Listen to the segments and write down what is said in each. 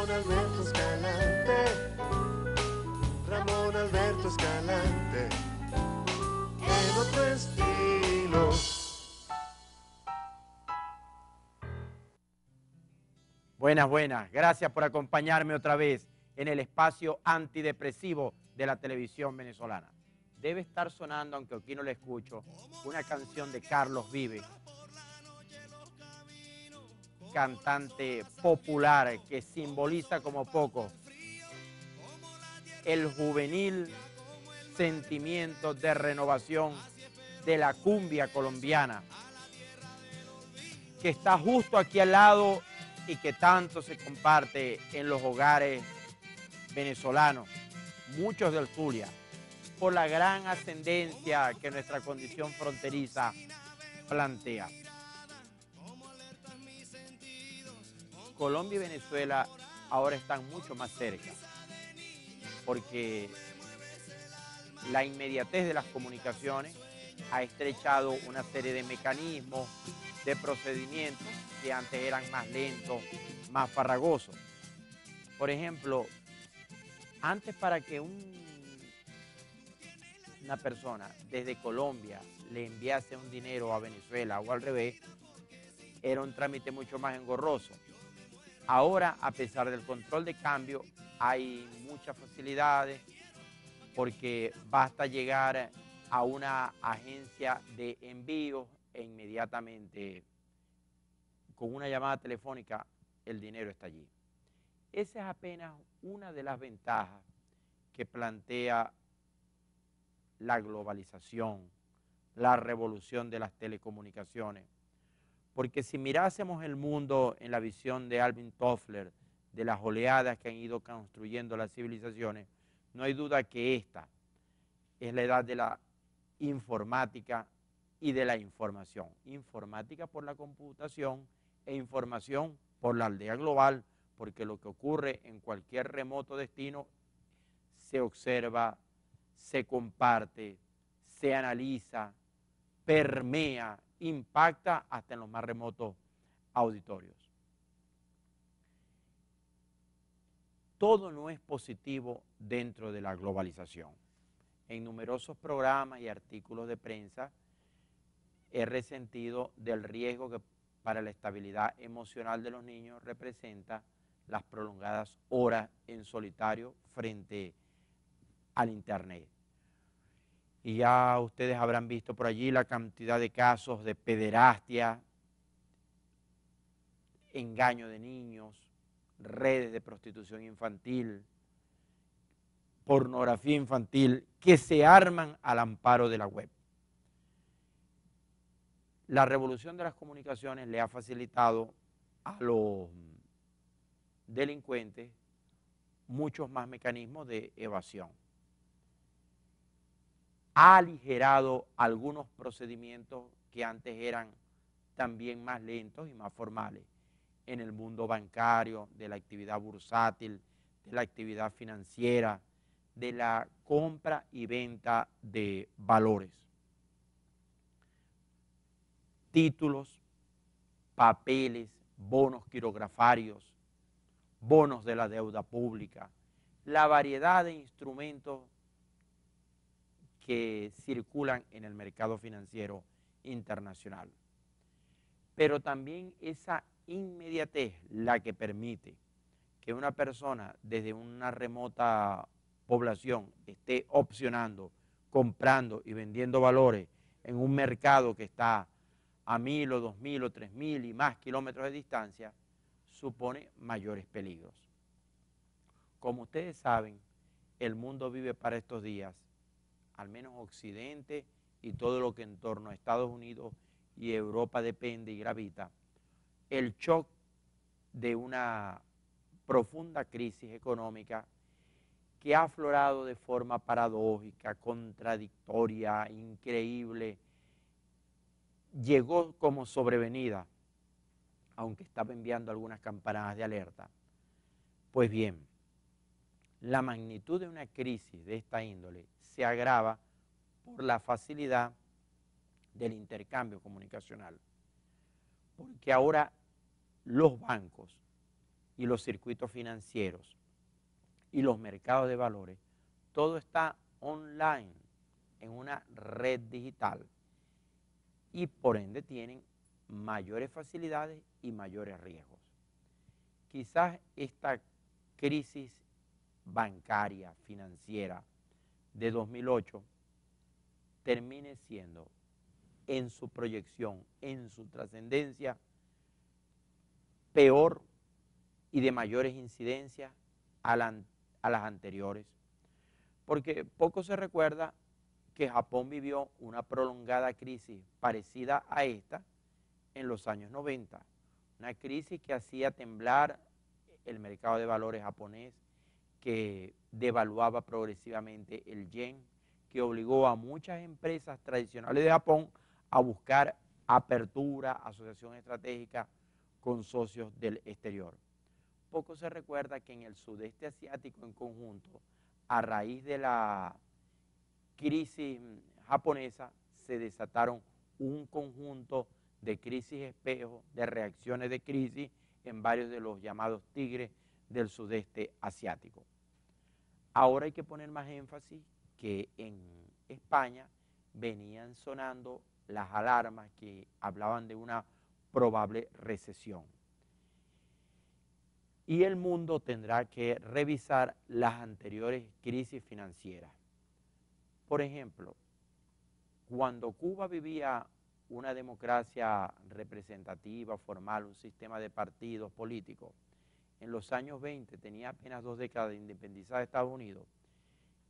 Ramón Alberto Escalante, Ramón Alberto Escalante, en otro estilo. Buenas, buenas. Gracias por acompañarme otra vez en el espacio antidepresivo de la televisión venezolana. Debe estar sonando, aunque aquí no la escucho, una canción de Carlos Vives, cantante popular que simboliza como poco el juvenil sentimiento de renovación de la cumbia colombiana, que está justo aquí al lado y que tanto se comparte en los hogares venezolanos, muchos del Zulia, por la gran ascendencia que nuestra condición fronteriza plantea. Colombia y Venezuela ahora están mucho más cerca, porque la inmediatez de las comunicaciones ha estrechado una serie de mecanismos, de procedimientos que antes eran más lentos, más farragosos. Por ejemplo, antes para que una persona desde Colombia le enviase un dinero a Venezuela o al revés, era un trámite mucho más engorroso. Ahora, a pesar del control de cambio, hay muchas facilidades porque basta llegar a una agencia de envíos e inmediatamente con una llamada telefónica el dinero está allí. Esa es apenas una de las ventajas que plantea la globalización, la revolución de las telecomunicaciones. Porque si mirásemos el mundo en la visión de Alvin Toffler, de las oleadas que han ido construyendo las civilizaciones, no hay duda que esta es la edad de la informática y de la información. Informática por la computación e información por la aldea global, porque lo que ocurre en cualquier remoto destino se observa, se comparte, se analiza, permea, impacta hasta en los más remotos auditorios. Todo no es positivo dentro de la globalización. En numerosos programas y artículos de prensa he resentido del riesgo que para la estabilidad emocional de los niños representa las prolongadas horas en solitario frente al Internet. Y ya ustedes habrán visto por allí la cantidad de casos de pederastia, engaño de niños, redes de prostitución infantil, pornografía infantil, que se arman al amparo de la web. La revolución de las comunicaciones le ha facilitado a los delincuentes muchos más mecanismos de evasión. Ha aligerado algunos procedimientos que antes eran también más lentos y más formales en el mundo bancario, de la actividad bursátil, de la actividad financiera, de la compra y venta de valores, títulos, papeles, bonos quirografarios, bonos de la deuda pública, la variedad de instrumentos que circulan en el mercado financiero internacional. Pero también esa inmediatez la que permite que una persona desde una remota población esté opcionando, comprando y vendiendo valores en un mercado que está a 1000 o 2000 o 3000 y más kilómetros de distancia, supone mayores peligros. Como ustedes saben, el mundo vive para estos días, al menos Occidente y todo lo que en torno a Estados Unidos y Europa depende y gravita, el shock de una profunda crisis económica que ha aflorado de forma paradójica, contradictoria, increíble, llegó como sobrevenida, aunque estaba enviando algunas campanadas de alerta. Pues bien, la magnitud de una crisis de esta índole se agrava por la facilidad del intercambio comunicacional, porque ahora los bancos y los circuitos financieros y los mercados de valores, todo está online, en una red digital, y por ende tienen mayores facilidades y mayores riesgos. Quizás esta crisis bancaria, financiera de 2008 termine siendo, en su proyección, en su trascendencia, peor y de mayores incidencias a las anteriores, porque poco se recuerda que Japón vivió una prolongada crisis parecida a esta en los años 90, una crisis que hacía temblar el mercado de valores japonés, que devaluaba progresivamente el yen, que obligó a muchas empresas tradicionales de Japón a buscar apertura, asociación estratégica con socios del exterior. Poco se recuerda que en el sudeste asiático en conjunto, a raíz de la crisis japonesa, se desataron un conjunto de crisis espejo, de reacciones de crisis en varios de los llamados tigres del sudeste asiático. Ahora hay que poner más énfasis que en España venían sonando las alarmas que hablaban de una probable recesión. Y el mundo tendrá que revisar las anteriores crisis financieras. Por ejemplo, cuando Cuba vivía una democracia representativa, formal, un sistema de partidos políticos, en los años 20 tenía apenas 2 décadas de independizada de Estados Unidos,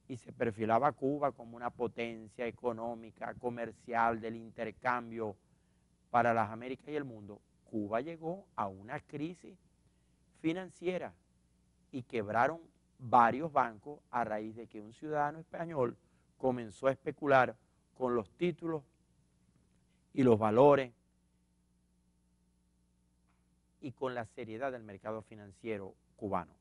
y se perfilaba Cuba como una potencia económica, comercial, del intercambio para las Américas y el mundo. Cuba llegó a una crisis financiera y quebraron varios bancos a raíz de que un ciudadano español comenzó a especular con los títulos y los valores y con la seriedad del mercado financiero cubano.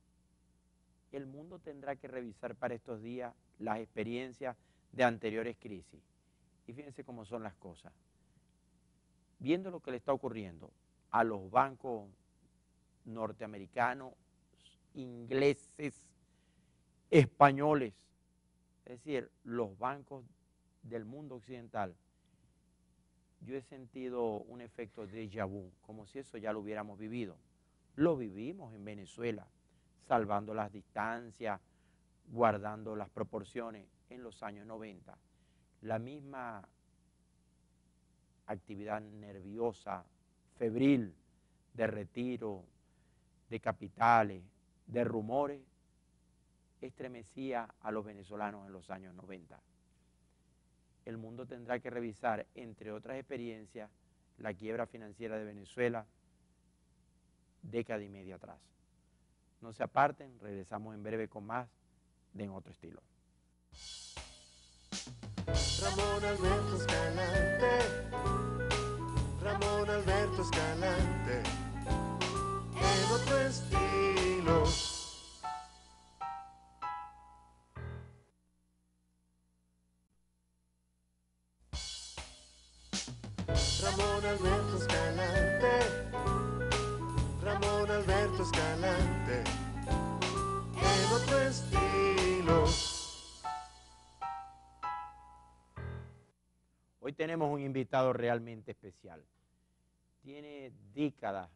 El mundo tendrá que revisar para estos días las experiencias de anteriores crisis. Y fíjense cómo son las cosas. Viendo lo que le está ocurriendo a los bancos norteamericanos, ingleses, españoles, es decir, los bancos del mundo occidental, yo he sentido un efecto de déjà vu, como si eso ya lo hubiéramos vivido. Lo vivimos en Venezuela, salvando las distancias, guardando las proporciones en los años 90. La misma actividad nerviosa, febril, de retiro, de capitales, de rumores, estremecía a los venezolanos en los años 90. El mundo tendrá que revisar, entre otras experiencias, la quiebra financiera de Venezuela, década y media atrás. No se aparten, regresamos en breve con más de En Otro Estilo. Ramón Alberto Escalante, Ramón Alberto Escalante, en otro estilo. Ramón Alberto Escalante, Ramón Alberto Escalante, en otro estilo. Hoy tenemos un invitado realmente especial. Tiene décadas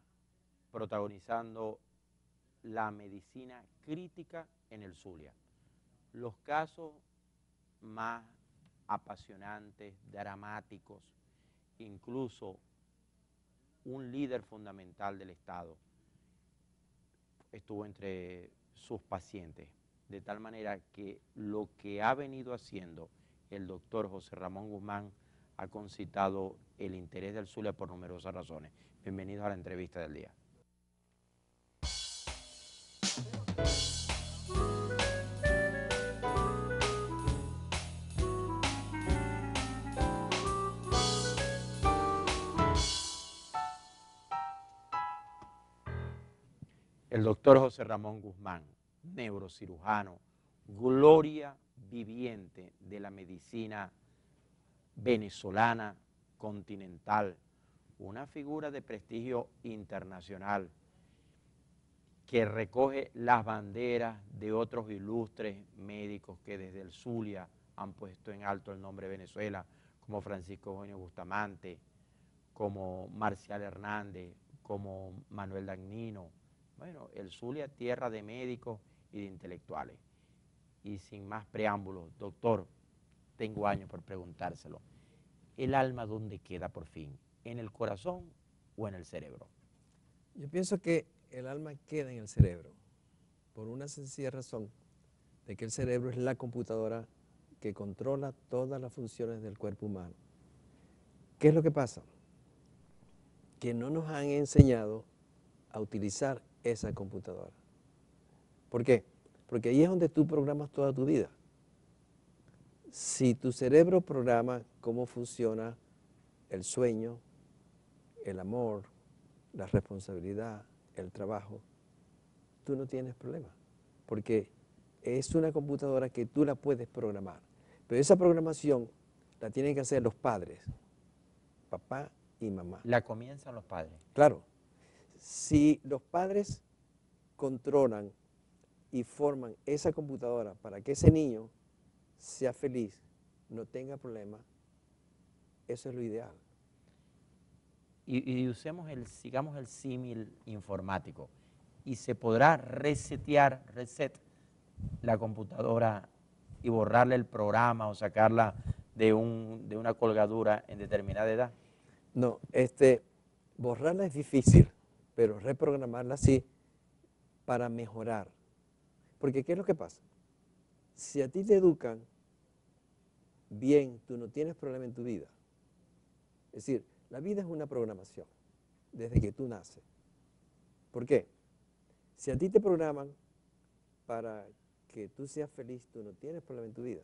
protagonizando la medicina crítica en el Zulia. Los casos más apasionantes, dramáticos, incluso un líder fundamental del Estado estuvo entre sus pacientes, de tal manera que lo que ha venido haciendo el doctor José Ramón Guzmán ha concitado el interés del Zulia por numerosas razones. Bienvenidos a la entrevista del día. El doctor José Ramón Guzmán, neurocirujano, gloria viviente de la medicina venezolana continental, una figura de prestigio internacional que recoge las banderas de otros ilustres médicos que desde el Zulia han puesto en alto el nombre de Venezuela, como Francisco Eugenio Bustamante, como Marcial Hernández, como Manuel Dagnino. Bueno, el Zulia, tierra de médicos y de intelectuales. Y sin más preámbulos, doctor, tengo años por preguntárselo. ¿El alma dónde queda por fin? ¿En el corazón o en el cerebro? Yo pienso que el alma queda en el cerebro, por una sencilla razón, de que el cerebro es la computadora que controla todas las funciones del cuerpo humano. ¿Qué es lo que pasa? Que no nos han enseñado a utilizar esa computadora. ¿Por qué? Porque ahí es donde tú programas toda tu vida. Si tu cerebro programa cómo funciona el sueño, el amor, la responsabilidad, el trabajo, tú no tienes problema, porque es una computadora que tú la puedes programar. Pero esa programación la tienen que hacer los padres, papá y mamá. La comienzan los padres. Claro, si los padres controlan y forman esa computadora para que ese niño sea feliz, no tenga problemas, eso es lo ideal. Y sigamos el símil informático. Y se podrá resetear, la computadora y borrarle el programa o sacarla de una colgadura en determinada edad. No, borrarla es difícil, pero reprogramarla sí para mejorar. Porque ¿qué es lo que pasa? Si a ti te educan bien, tú no tienes problema en tu vida. Es decir, la vida es una programación desde que tú naces. ¿Por qué? Si a ti te programan para que tú seas feliz, tú no tienes problema en tu vida.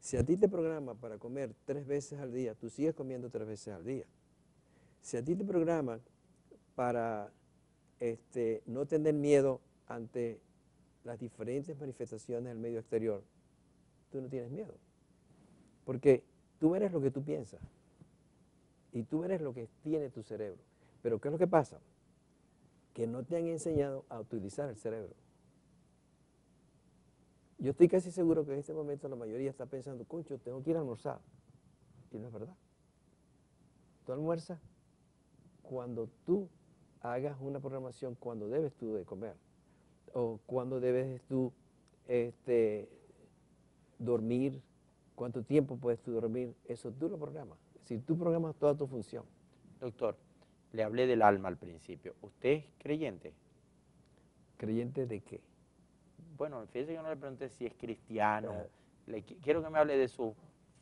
Si a ti te programan para comer 3 veces al día, tú sigues comiendo 3 veces al día. Si a ti te programan para no tener miedo ante las diferentes manifestaciones del medio exterior, tú no tienes miedo. Porque tú eres lo que tú piensas y tú eres lo que tiene tu cerebro. Pero ¿qué es lo que pasa? Que no te han enseñado a utilizar el cerebro. Yo estoy casi seguro que en este momento la mayoría está pensando, concho, tengo que ir a almorzar. Y no es verdad. Tú almuerzas cuando tú hagas una programación, cuando debes tú de comer. O cuando debes tú dormir, cuánto tiempo puedes tú dormir, eso tú lo programas. Es decir, tú programas toda tu función. Doctor, le hablé del alma al principio. ¿Usted es creyente? ¿Creyente de qué? Bueno, fíjese que no le pregunté si es cristiano. Quiero que me hable de su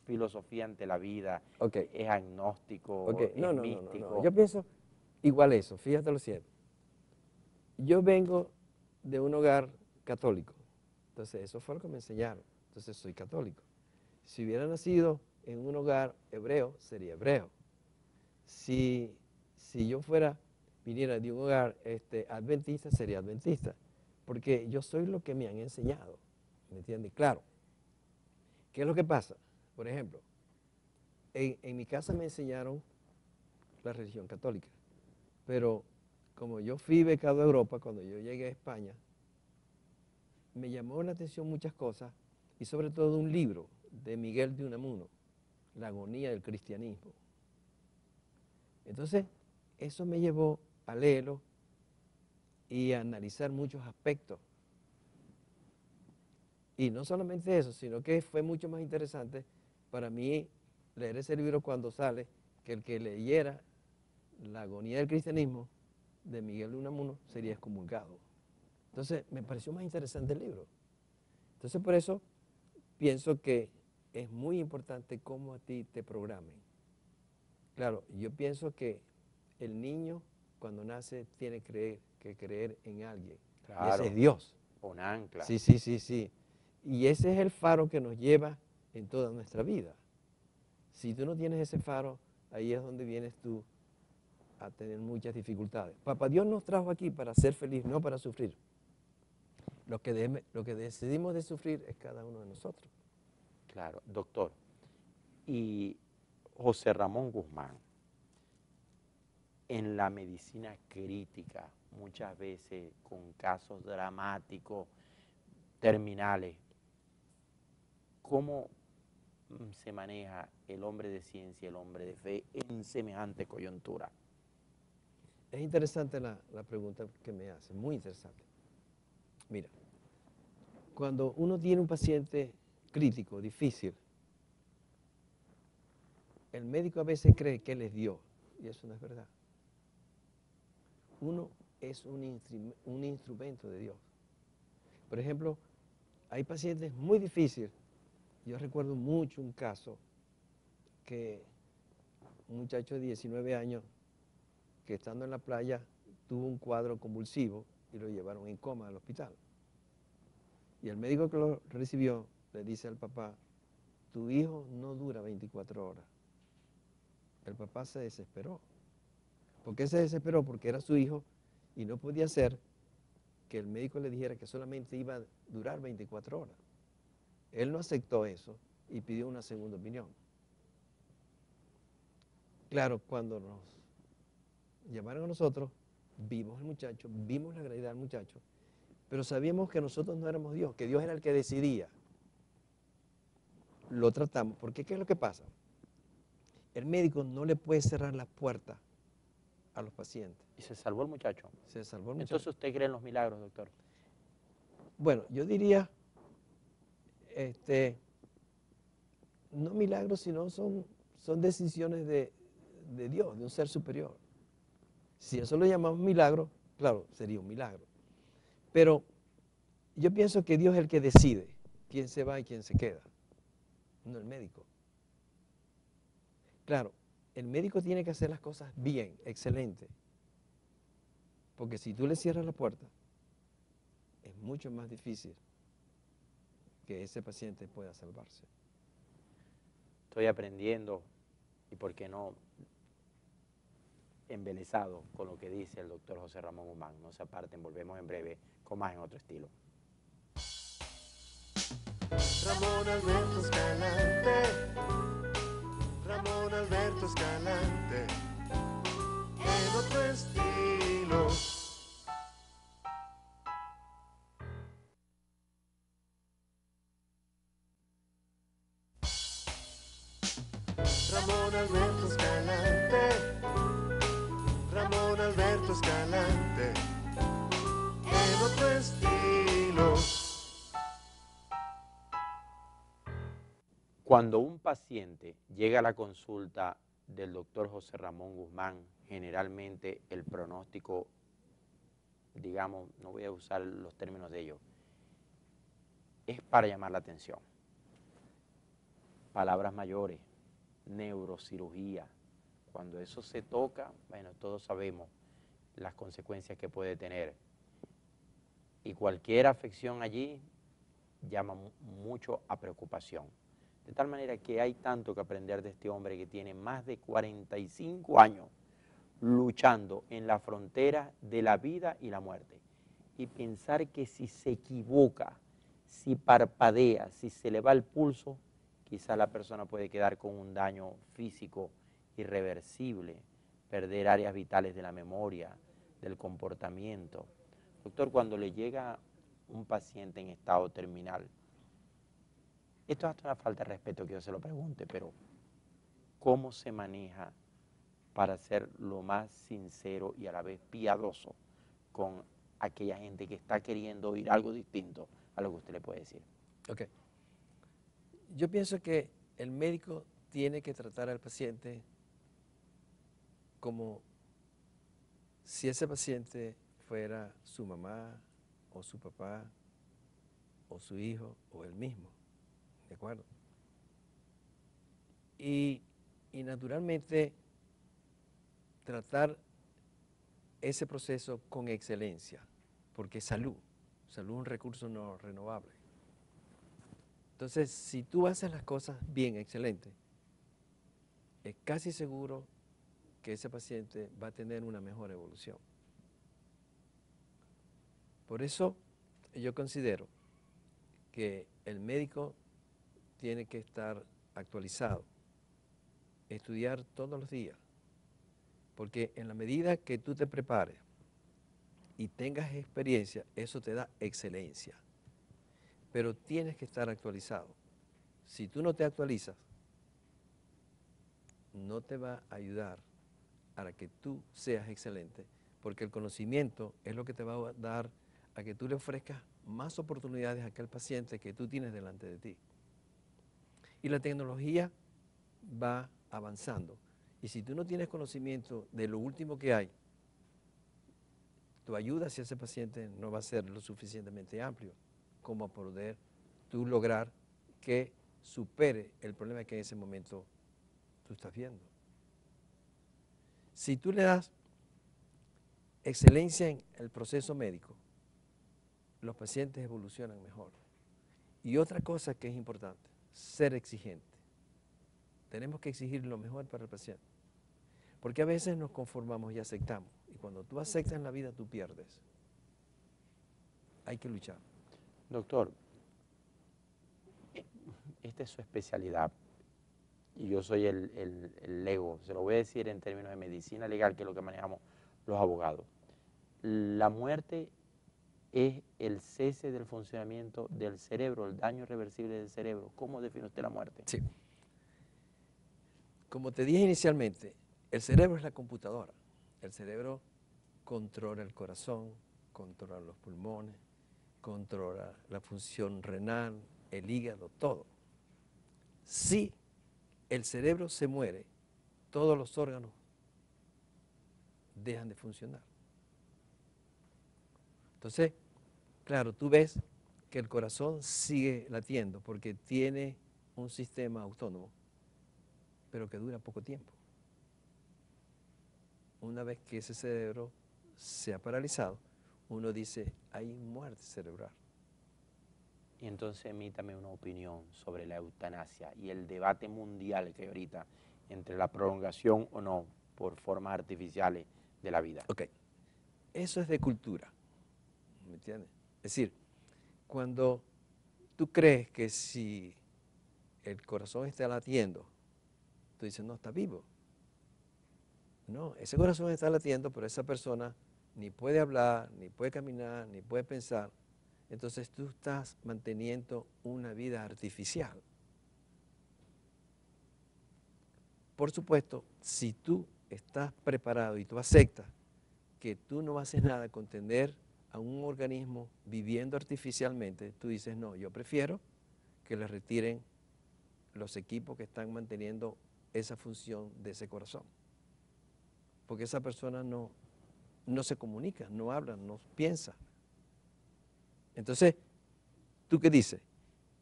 filosofía ante la vida. Okay. ¿Es agnóstico? Okay. ¿Es místico? No. Yo pienso igual eso, fíjate lo siguiente. Yo vengo de un hogar católico, entonces eso fue lo que me enseñaron, entonces soy católico. Si hubiera nacido en un hogar hebreo, sería hebreo. Si yo viniera de un hogar adventista, sería adventista, porque yo soy lo que me han enseñado, ¿me entiendes? Claro, ¿qué es lo que pasa? Por ejemplo, en mi casa me enseñaron la religión católica, pero como yo fui becado a Europa, cuando yo llegué a España, me llamó la atención muchas cosas, y sobre todo un libro de Miguel de Unamuno, La agonía del cristianismo. Entonces, eso me llevó a leerlo y a analizar muchos aspectos. Y no solamente eso, sino que fue mucho más interesante para mí leer ese libro cuando sale, que el que leyera La agonía del cristianismo de Miguel de Unamuno sería excomulgado. Entonces, me pareció más interesante el libro. Entonces, por eso pienso que es muy importante cómo a ti te programen. Claro, yo pienso que el niño cuando nace tiene que creer en alguien. Claro. Y ese es Dios. Un ancla. Sí. Y ese es el faro que nos lleva en toda nuestra vida. Si tú no tienes ese faro, ahí es donde vienes tú a tener muchas dificultades. Papá Dios nos trajo aquí para ser feliz, no para sufrir. Lo que decidimos de sufrir es cada uno de nosotros. Claro, doctor. Y José Ramón Guzmán, en la medicina crítica, muchas veces con casos dramáticos, terminales, ¿cómo se maneja el hombre de ciencia, el hombre de fe en semejante coyuntura? Es interesante la pregunta que me hace, muy interesante. Mira, cuando uno tiene un paciente crítico, difícil, el médico a veces cree que él es Dios, y eso no es verdad. Uno es un instrumento de Dios. Por ejemplo, hay pacientes muy difíciles. Yo recuerdo mucho un caso que un muchacho de 19 años que estando en la playa tuvo un cuadro convulsivo y lo llevaron en coma al hospital. Y el médico que lo recibió le dice al papá, tu hijo no dura 24 horas. El papá se desesperó. ¿Por qué se desesperó? Porque era su hijo y no podía ser que el médico le dijera que solamente iba a durar 24 horas. Él no aceptó eso y pidió una segunda opinión. Claro, cuando nos llamaron a nosotros, vimos al muchacho, vimos la gravedad del muchacho, pero sabíamos que nosotros no éramos Dios, que Dios era el que decidía. Lo tratamos, porque ¿qué es lo que pasa? El médico no le puede cerrar las puertas a los pacientes. Y se salvó el muchacho. Se salvó el muchacho. Entonces, ¿usted cree en los milagros, doctor? Bueno, yo diría, no milagros, sino son decisiones de Dios, de un ser superior. Si eso lo llamamos milagro, claro, sería un milagro. Pero yo pienso que Dios es el que decide quién se va y quién se queda, no el médico. Claro, el médico tiene que hacer las cosas bien, excelente. Porque si tú le cierras la puerta, es mucho más difícil que ese paciente pueda salvarse. Estoy aprendiendo y, ¿por qué no?, embelesado con lo que dice el doctor José Ramón Guzmán. No se aparten, volvemos en breve con más en otro estilo. Ramón Alberto Escalante, Ramón Alberto Escalante, en otro estilo. Ramón Alberto Escalante, Ramón Alberto Escalante, en otro estilo. Cuando un paciente llega a la consulta del doctor José Ramón Guzmán, generalmente el pronóstico, digamos, no voy a usar los términos de ellos, es para llamar la atención. Palabras mayores, neurocirugía. Cuando eso se toca, bueno, todos sabemos las consecuencias que puede tener. Y cualquier afección allí llama mucho a preocupación. De tal manera que hay tanto que aprender de este hombre que tiene más de 45 años luchando en la frontera de la vida y la muerte. Y pensar que si se equivoca, si parpadea, si se le va el pulso, quizá la persona puede quedar con un daño físico irreversible, perder áreas vitales de la memoria, del comportamiento. Doctor, cuando le llega un paciente en estado terminal, esto es hasta una falta de respeto que yo se lo pregunte, pero ¿cómo se maneja para ser lo más sincero y a la vez piadoso con aquella gente que está queriendo oír algo distinto a lo que usted le puede decir? Ok. Yo pienso que el médico tiene que tratar al paciente como si ese paciente fuera su mamá o su papá o su hijo o él mismo. ¿De acuerdo? Y naturalmente tratar ese proceso con excelencia, porque salud es un recurso no renovable. Entonces, si tú haces las cosas bien, excelente, es casi seguro que ese paciente va a tener una mejor evolución. Por eso yo considero que el médico tiene que estar actualizado, estudiar todos los días Porque en la medida que tú te prepares y tengas experiencia, eso te da excelencia. Pero tienes que estar actualizado. Si tú no te actualizas, no te va a ayudar a que tú seas excelente, porque el conocimiento es lo que te va a dar a que tú le ofrezcas más oportunidades a aquel paciente que tú tienes delante de ti. Y la tecnología va avanzando. Y si tú no tienes conocimiento de lo último que hay, tu ayuda hacia ese paciente no va a ser lo suficientemente amplio como poder tú lograr que supere el problema que en ese momento tú estás viendo. Si tú le das excelencia en el proceso médico, los pacientes evolucionan mejor. Y otra cosa que es importante, ser exigente. Tenemos que exigir lo mejor para el paciente. Porque a veces nos conformamos y aceptamos. Y cuando tú aceptas en la vida, tú pierdes. Hay que luchar. Doctor, esta es su especialidad y yo soy el lego, se lo voy a decir en términos de medicina legal, que es lo que manejamos los abogados. La muerte es el cese del funcionamiento del cerebro, el daño irreversible del cerebro. ¿Cómo define usted la muerte? Sí. Como te dije inicialmente, el cerebro es la computadora. El cerebro controla el corazón, controla los pulmones, controla la función renal, el hígado, todo. Si el cerebro se muere, todos los órganos dejan de funcionar. Entonces, claro, tú ves que el corazón sigue latiendo porque tiene un sistema autónomo, pero que dura poco tiempo. Una vez que ese cerebro se ha paralizado, uno dice, hay muerte cerebral. Y entonces emítame una opinión sobre la eutanasia y el debate mundial que hay ahorita entre la prolongación o no por formas artificiales de la vida. Ok, eso es de cultura, ¿me entiendes? Es decir, cuando tú crees que si el corazón está latiendo, tú dices, no, está vivo. No, ese corazón está latiendo, pero esa persona ni puede hablar, ni puede caminar, ni puede pensar. Entonces tú estás manteniendo una vida artificial. Por supuesto, si tú estás preparado y tú aceptas que tú no haces nada con tener a un organismo viviendo artificialmente, tú dices, no, yo prefiero que le retiren los equipos que están manteniendo esa función de ese corazón. Porque esa persona no se comunica, no habla, no piensa. Entonces, ¿tú qué dices?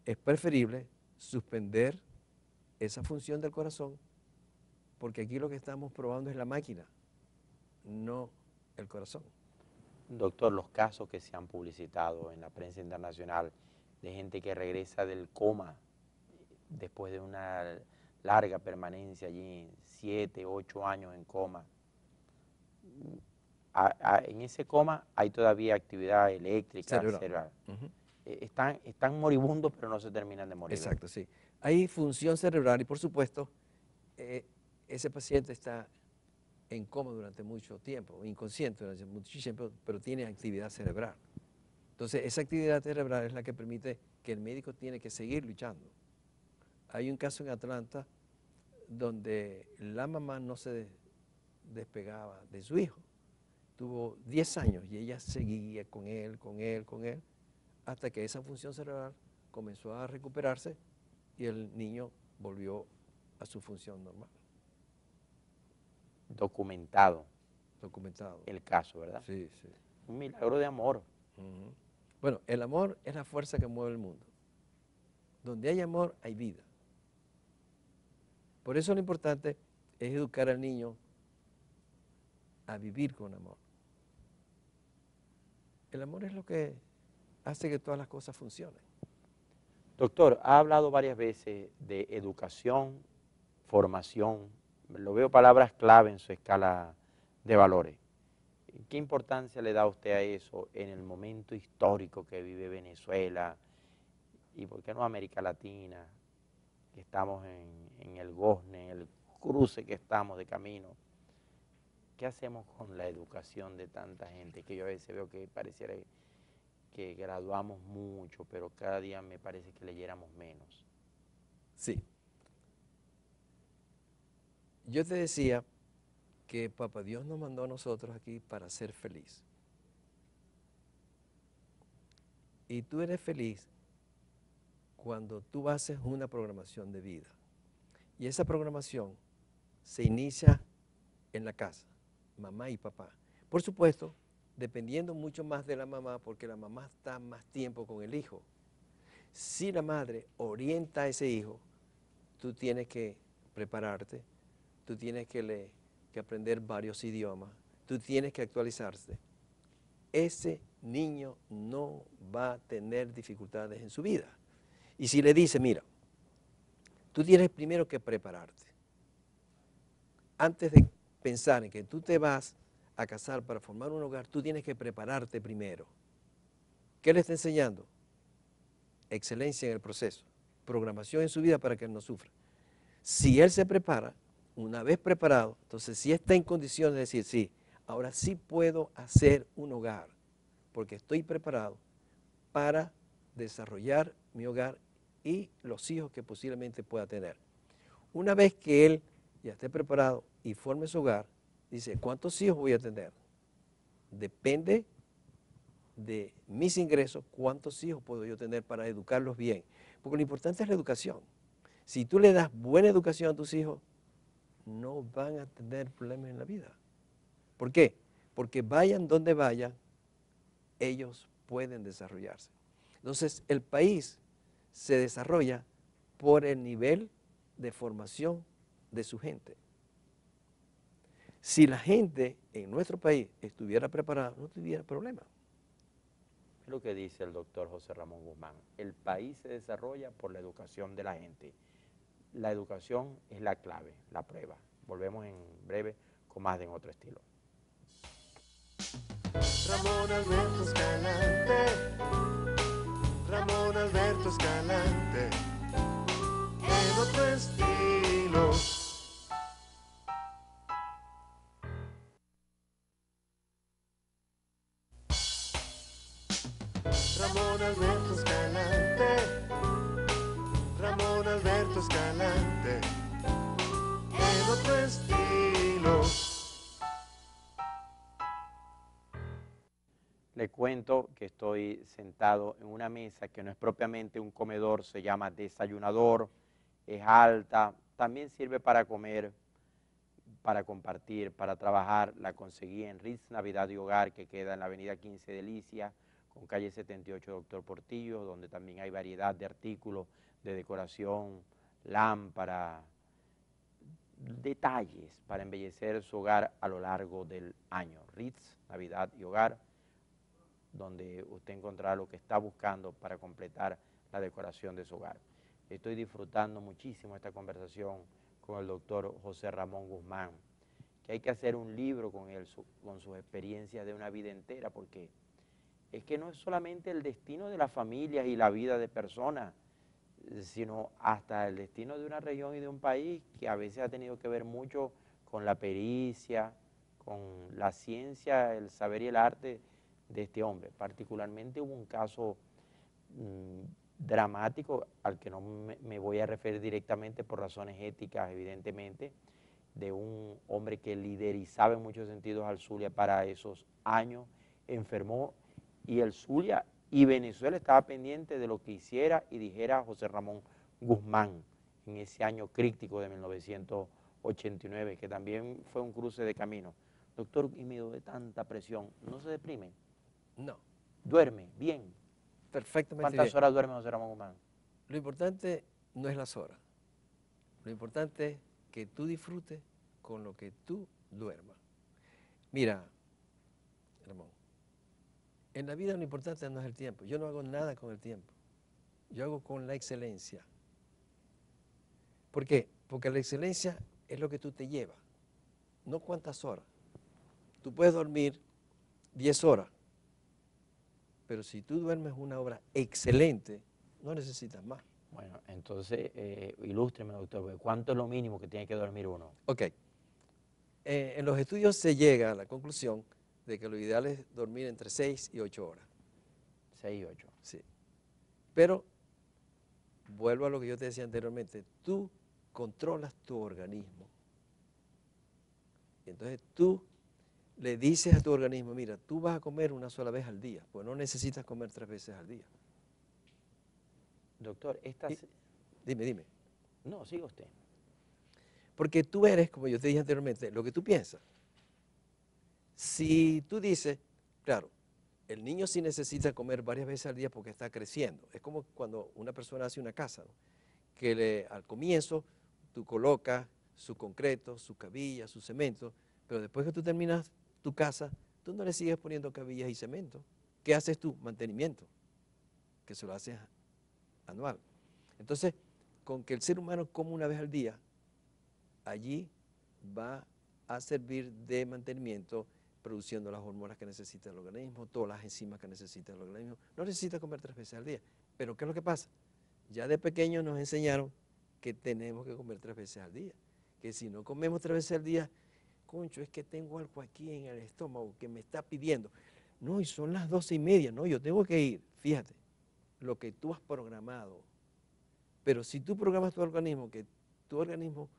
Es preferible suspender esa función del corazón porque aquí lo que estamos probando es la máquina, no el corazón. Doctor, los casos que se han publicitado en la prensa internacional de gente que regresa del coma después de una larga permanencia allí, 7, 8 años en coma. En ese coma hay todavía actividad eléctrica, cerebral. Están moribundos, pero no se terminan de morir. Exacto, sí. Hay función cerebral y por supuesto ese paciente está en coma durante mucho tiempo, inconsciente durante mucho tiempo, pero tiene actividad cerebral. Entonces esa actividad cerebral es la que permite que el médico tiene que seguir luchando. Hay un caso en Atlanta donde la mamá no se despegaba de su hijo. Tuvo 10 años y ella seguía con él, hasta que esa función cerebral comenzó a recuperarse y el niño volvió a su función normal. Documentado el caso, ¿verdad? Sí, sí. Un milagro de amor. Bueno, el amor es la fuerza que mueve el mundo. Donde hay amor, hay vida. Por eso lo importante es educar al niño a vivir con amor. El amor es lo que hace que todas las cosas funcionen. Doctor, ha hablado varias veces de educación, formación. Lo veo palabras clave en su escala de valores. ¿Qué importancia le da usted a eso en el momento histórico que vive Venezuela y por qué no América Latina, que estamos en el gozne, en el cruce que estamos de camino? ¿qué hacemos con la educación de tanta gente? Que yo a veces veo que pareciera que graduamos mucho, pero cada día me parece que leyéramos menos. Sí. Yo te decía que Papá Dios nos mandó a nosotros aquí para ser feliz. Y tú eres feliz cuando tú haces una programación de vida. Y esa programación se inicia en la casa, mamá y papá. Por supuesto, dependiendo mucho más de la mamá, porque la mamá está más tiempo con el hijo. Si la madre orienta a ese hijo, tú tienes que prepararte, tú tienes que aprender varios idiomas, tú tienes que actualizarse. Ese niño no va a tener dificultades en su vida. Y si le dice, mira, tú tienes primero que prepararte. Antes de pensar en que tú te vas a casar para formar un hogar, tú tienes que prepararte primero. ¿Qué le está enseñando? Excelencia en el proceso, programación en su vida para que él no sufra. Si él se prepara, una vez preparado, entonces sí está en condiciones de decir, sí, ahora sí puedo hacer un hogar, porque estoy preparado para desarrollar mi hogar y los hijos que posiblemente pueda tener. Una vez que él ya esté preparado y forme su hogar, dice, ¿cuántos hijos voy a tener? Depende de mis ingresos, cuántos hijos puedo yo tener para educarlos bien. Porque lo importante es la educación. Si tú le das buena educación a tus hijos, no van a tener problemas en la vida. ¿Por qué? Porque vayan donde vayan, ellos pueden desarrollarse. Entonces, el país se desarrolla por el nivel de formación de su gente. Si la gente en nuestro país estuviera preparada, no tuviera problema. Es lo que dice el doctor José Ramón Guzmán. El país se desarrolla por la educación de la gente. La educación es la clave, la prueba. Volvemos en breve con más de En Otro Estilo. Ramón Alberto Escalante, Ramón Alberto Escalante, en otro estilo. Ramón Alberto Escalante, Ramón Alberto Escalante, en otro estilo. Le cuento que estoy sentado en una mesa que no es propiamente un comedor, se llama desayunador, es alta, también sirve para comer, para compartir, para trabajar. La conseguí en Ritz Navidad y Hogar, que queda en la avenida 15 de Licia, con calle 78 Doctor Portillo, donde también hay variedad de artículos de decoración, lámpara, detalles para embellecer su hogar a lo largo del año. Ritz Navidad y Hogar, donde usted encontrará lo que está buscando para completar la decoración de su hogar. Estoy disfrutando muchísimo esta conversación con el doctor José Ramón Guzmán, que hay que hacer un libro con él, con sus experiencias de una vida entera, porque es que no es solamente el destino de las familias y la vida de personas, sino hasta el destino de una región y de un país que a veces ha tenido que ver mucho con la pericia, con la ciencia, el saber y el arte de este hombre. Particularmente hubo un caso dramático al que no me voy a referir directamente por razones éticas, evidentemente, de un hombre que liderizaba en muchos sentidos al Zulia para esos años, enfermó y el Zulia y Venezuela estaba pendiente de lo que hiciera y dijera José Ramón Guzmán en ese año crítico de 1989, que también fue un cruce de camino. Doctor, y medio de tanta presión, ¿no se deprime? No, ¿Duerme bien? perfectamente ¿Cuántas bien. horas duerme José Ramón Guzmán? Lo importante no es las horas. Lo importante es que tú disfrutes con lo que tú duermas. Mira, Ramón, en la vida lo importante no es el tiempo. Yo no hago nada con el tiempo. Yo hago con la excelencia. ¿Por qué? Porque la excelencia es lo que tú te llevas, no cuántas horas. Tú puedes dormir 10 horas, pero si tú duermes una hora excelente, no necesitas más. Bueno, entonces, ilústreme, doctor, ¿cuánto es lo mínimo que tiene que dormir uno? Ok. En los estudios se llega a la conclusión de que lo ideal es dormir entre 6 y 8 horas. 6 y 8. Sí. Pero, vuelvo a lo que yo te decía anteriormente, tú controlas tu organismo. Y entonces tú le dices a tu organismo, mira, tú vas a comer una sola vez al día, pues no necesitas comer 3 veces al día. Doctor, Dime. No, siga usted. Porque tú eres, como yo te dije anteriormente, lo que tú piensas. Si tú dices, claro, el niño sí necesita comer varias veces al día porque está creciendo. Es como cuando una persona hace una casa, ¿no? Que al comienzo tú colocas su concreto, su cabilla, su cemento, pero después que tú terminas tu casa, tú no le sigues poniendo cabillas y cemento. ¿Qué haces tú? Mantenimiento, que se lo haces anual. Entonces, con que el ser humano coma una vez al día, allí va a servir de mantenimiento, produciendo las hormonas que necesita el organismo, todas las enzimas que necesita el organismo. No necesita comer 3 veces al día. Pero ¿qué es lo que pasa? Ya de pequeños nos enseñaron que tenemos que comer 3 veces al día. Que si no comemos 3 veces al día, concho, es que tengo algo aquí en el estómago que me está pidiendo. No, y son las 12:30, no, yo tengo que ir. Fíjate, lo que tú has programado. Pero si tú programas tu organismo, que tu organismo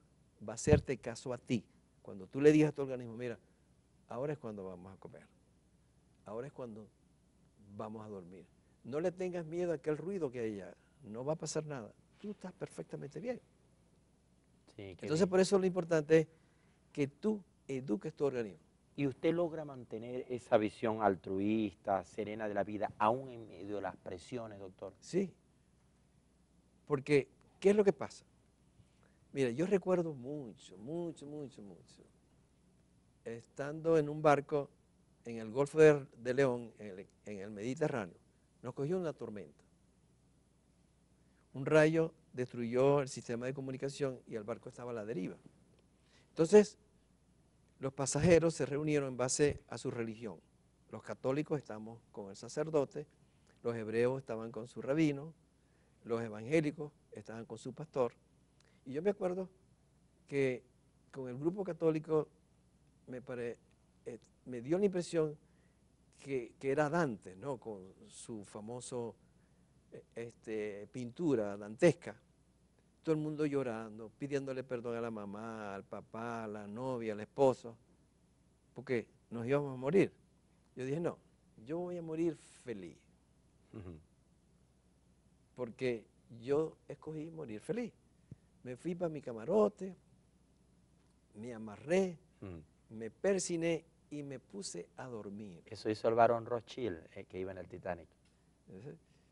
va a hacerte caso a ti. Cuando tú le digas a tu organismo, mira, ahora es cuando vamos a comer. Ahora es cuando vamos a dormir. No le tengas miedo a aquel ruido que hay allá. No va a pasar nada. Tú estás perfectamente bien. Sí, qué Entonces, bien. por eso lo importante es que tú eduques tu organismo. ¿Y usted logra mantener esa visión altruista, serena de la vida, aún en medio de las presiones, doctor? Sí. Porque, ¿qué es lo que pasa? Mira, yo recuerdo mucho, estando en un barco en el Golfo de León, en el Mediterráneo, nos cogió una tormenta. Un rayo destruyó el sistema de comunicación y el barco estaba a la deriva. Entonces, los pasajeros se reunieron en base a su religión. Los católicos estábamos con el sacerdote, los hebreos estaban con su rabino, los evangélicos estaban con su pastor. Y yo me acuerdo que con el grupo católico me dio la impresión que era Dante, ¿no? Con su famoso pintura dantesca. Todo el mundo llorando, pidiéndole perdón a la mamá, al papá, a la novia, al esposo, porque nos íbamos a morir. Yo dije, no, yo voy a morir feliz, porque yo escogí morir feliz. Me fui para mi camarote, me amarré, me persiné y me puse a dormir. Eso hizo el barón Rothschild, que iba en el Titanic.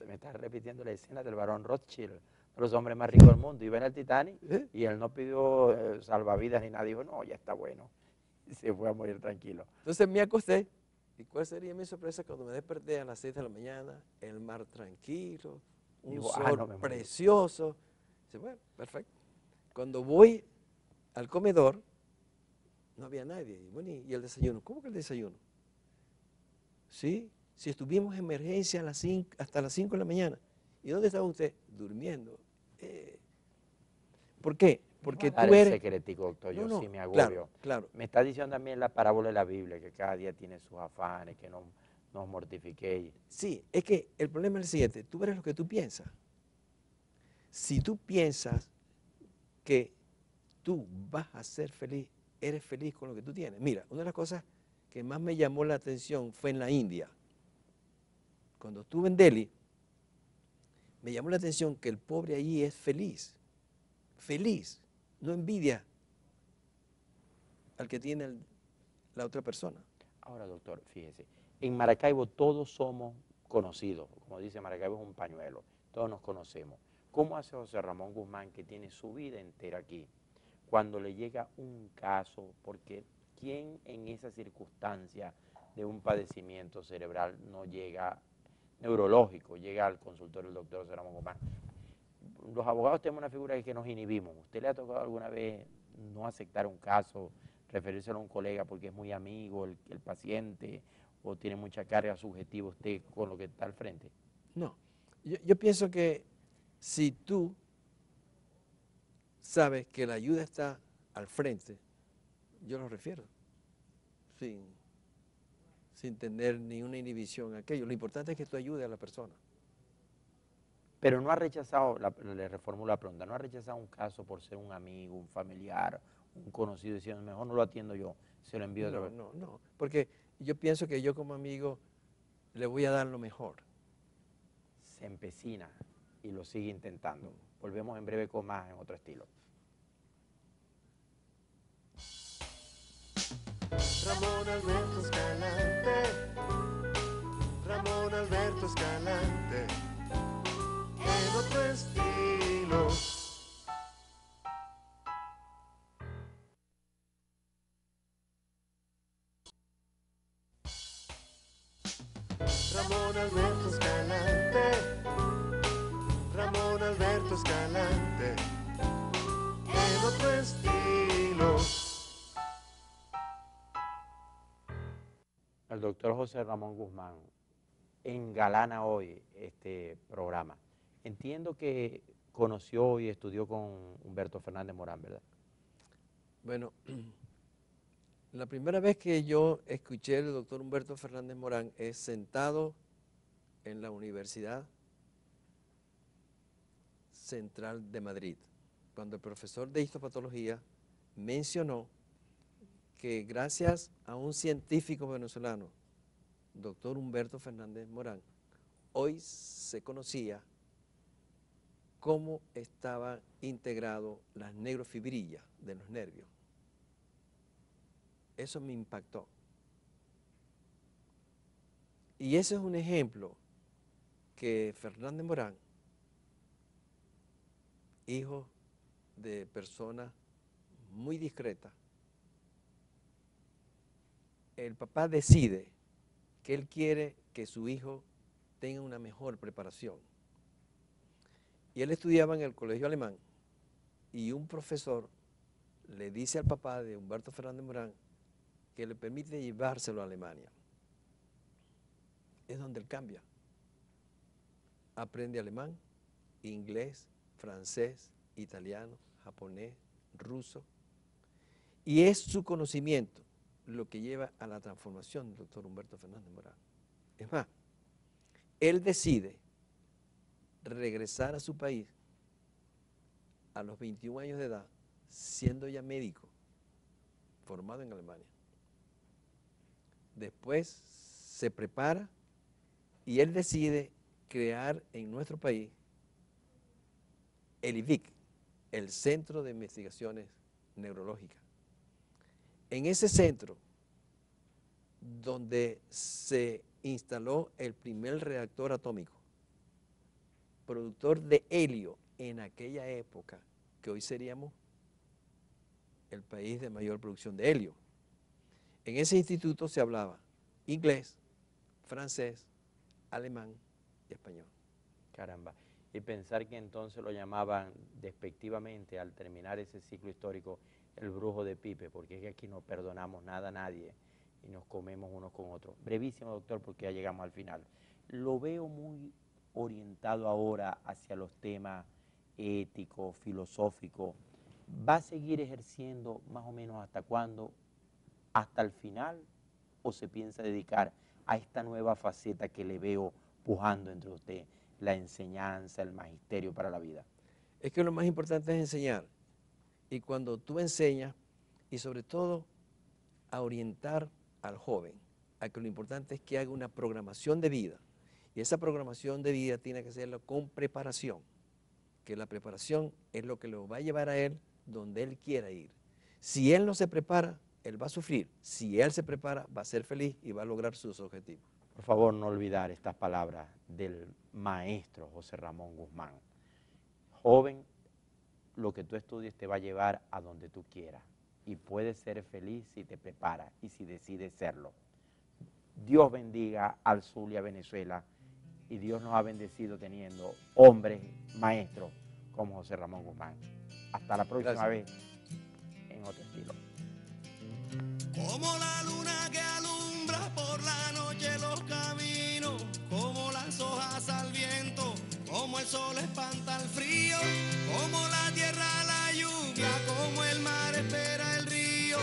Me estás repitiendo la escena del barón Rothschild, uno de los hombres más ricos del mundo. Iba en el Titanic y él no pidió salvavidas ni nada. Dijo, no, ya está bueno. Y se fue a morir tranquilo. Entonces me acosté. ¿Y cuál sería mi sorpresa cuando me desperté a las 6 de la mañana? El mar tranquilo, un Digo, sol no me morí. precioso. Dice, bueno, perfecto. Cuando voy al comedor, no había nadie. Y bueno, ¿y el desayuno? ¿Cómo que el desayuno? Sí, si estuvimos en emergencia hasta las 5 de la mañana. ¿Y dónde estaba usted? Durmiendo. ¿Por qué? Porque Dar tú el eres... secretico, doctor, yo sí me agobio. Claro, claro. Me está diciendo también la parábola de la Biblia, que cada día tiene sus afanes, que no nos mortifiquéis. Sí, es que el problema es el siguiente, tú eres lo que tú piensas. Si tú piensas que tú vas a ser feliz, eres feliz con lo que tú tienes. Mira, una de las cosas que más me llamó la atención fue en la India. Cuando estuve en Delhi, me llamó la atención que el pobre allí es feliz. Feliz, no envidia al que tiene la otra persona. Ahora, doctor, fíjese, en Maracaibo todos somos conocidos, como dice Maracaibo es un pañuelo, todos nos conocemos. ¿Cómo hace José Ramón Guzmán, que tiene su vida entera aquí, cuando le llega un caso? Porque ¿quién en esa circunstancia de un padecimiento cerebral no llega neurológico, llega al consultorio del doctor José Ramón Guzmán? Los abogados tenemos una figura que nos inhibimos. ¿Usted le ha tocado alguna vez no aceptar un caso, referírselo a un colega porque es muy amigo el paciente o tiene mucha carga subjetiva usted con lo que está al frente? No, yo pienso que si tú sabes que la ayuda está al frente, yo lo refiero, sin tener ni una inhibición a aquello. Lo importante es que tú ayudes a la persona. Pero no ha rechazado, le reformulo la pregunta, no ha rechazado un caso por ser un amigo, un familiar, un conocido, diciendo, mejor no lo atiendo yo, se lo envío otra vez. No, porque yo pienso que yo como amigo le voy a dar lo mejor. Se empecina y lo sigue intentando. Volvemos en breve con más en otro estilo. Ramón Alberto Escalante, Ramón Alberto Escalante, en otro estilo. Ramón Alberto Escalante, Ramón Alberto Escalante, en otro estilo. El doctor José Ramón Guzmán engalana hoy este programa. Entiendo que conoció y estudió con Humberto Fernández Morán, ¿verdad? Bueno, la primera vez que yo escuché al doctor Humberto Fernández Morán es sentado en la Universidad Central de Madrid, cuando el profesor de histopatología mencionó que gracias a un científico venezolano, doctor Humberto Fernández Morán, hoy se conocía cómo estaban integradas las neurofibrillas de los nervios. Eso me impactó. Y ese es un ejemplo que Fernández Morán, hijo de personas muy discretas, el papá decide que él quiere que su hijo tenga una mejor preparación. Y él estudiaba en el colegio alemán y un profesor le dice al papá de Humberto Fernández Morán que le permite llevárselo a Alemania. Es donde él cambia. Aprende alemán, inglés, francés, italiano, japonés, ruso. Y es su conocimiento lo que lleva a la transformación del doctor Humberto Fernández Morán. Es más, él decide regresar a su país a los 21 años de edad, siendo ya médico, formado en Alemania. Después se prepara y él decide crear en nuestro país el IVIC, el Centro de Investigaciones Neurológicas. En ese centro, donde se instaló el primer reactor atómico, productor de helio en aquella época, que hoy seríamos el país de mayor producción de helio. En ese instituto se hablaba inglés, francés, alemán y español. Caramba. Y pensar que entonces lo llamaban despectivamente al terminar ese ciclo histórico el brujo de Pipe, porque es que aquí no perdonamos nada a nadie y nos comemos unos con otros. Brevísimo, doctor, porque ya llegamos al final. Lo veo muy orientado ahora hacia los temas éticos, filosóficos. ¿Va a seguir ejerciendo más o menos hasta cuándo? ¿Hasta el final? ¿O se piensa dedicar a esta nueva faceta que le veo pujando entre usted, la enseñanza, el magisterio para la vida? Es que lo más importante es enseñar. Y cuando tú enseñas, y sobre todo a orientar al joven, a que lo importante es que haga una programación de vida. Y esa programación de vida tiene que hacerlo con preparación, que la preparación es lo que lo va a llevar a él donde él quiera ir. Si él no se prepara, él va a sufrir. Si él se prepara, va a ser feliz y va a lograr sus objetivos. Por favor, no olvidar estas palabras del maestro José Ramón Guzmán. Joven, lo que tú estudies te va a llevar a donde tú quieras y puedes ser feliz si te preparas y si decides serlo. Dios bendiga al Zulia, Venezuela, y Dios nos ha bendecido teniendo hombres maestros como José Ramón Guzmán. Hasta la próxima vez en otro estilo. Como la luna que alumbra por la noche los caminos, como las hojas al viento, como el sol espanta el frío, como la tierra la lluvia, como el mar espera el río.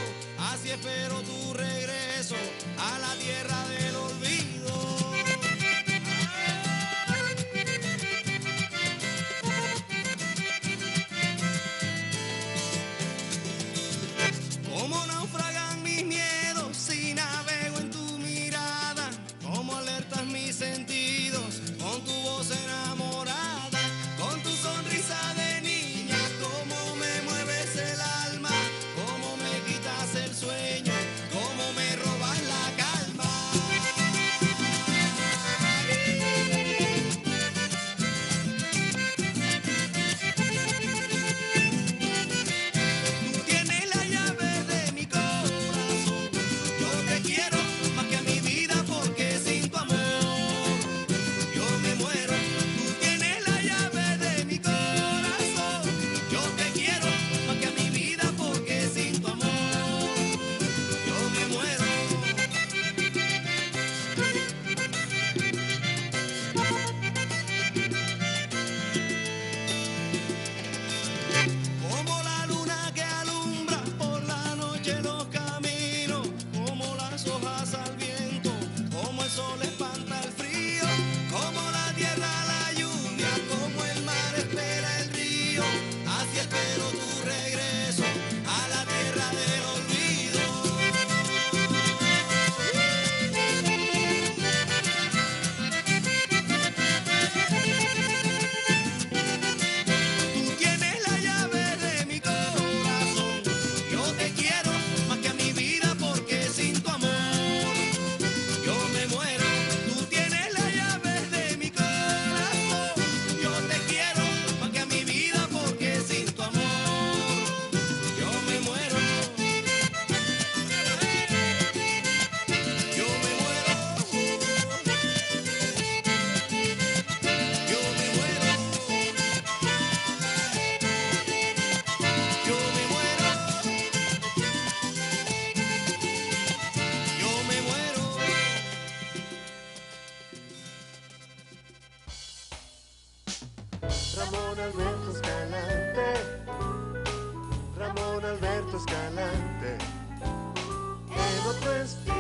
Ramón Alberto Escalante, Ramón Alberto Escalante, en otro estilo.